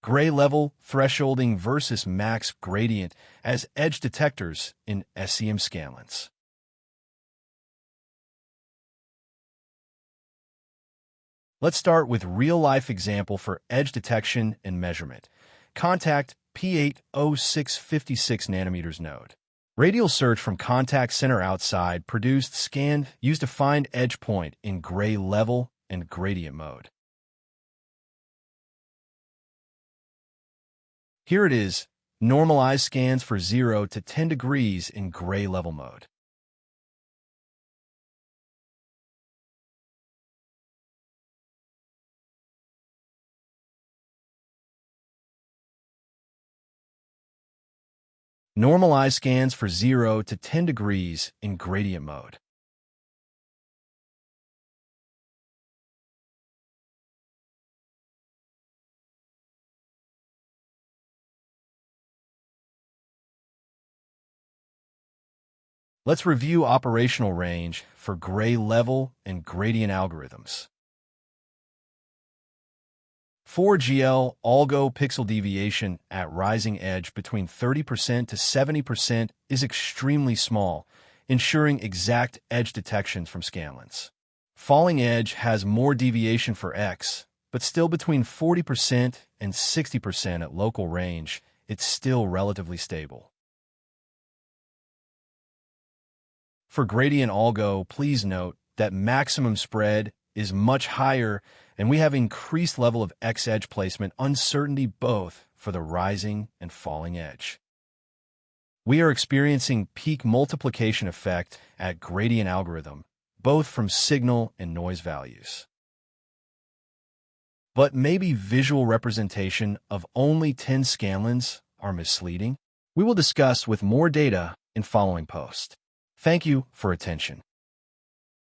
gray level thresholding versus max gradient as edge detectors in SEM scanlines. Let's start with real-life example for edge detection and measurement. Contact P80656 nanometers node. Radial search from contact center outside produced scan used to find edge point in gray level and gradient mode. Here it is, normalized scans for 0 to 10 degrees in gray level mode. Normalized scans for 0 to 10 degrees in gradient mode. Let's review operational range for gray level and gradient algorithms. 4GL algo pixel deviation at rising edge between 30% to 70% is extremely small, ensuring exact edge detections from scanlines. Falling edge has more deviation for X, but still between 40% and 60% at local range, it's still relatively stable. For gradient algo, please note that maximum spread is much higher and we have increased level of X edge placement uncertainty both for the rising and falling edge. We are experiencing peak multiplication effect at gradient algorithm, both from signal and noise values. But maybe visual representation of only 10 scanlines are misleading? We will discuss with more data in following post. Thank you for attention.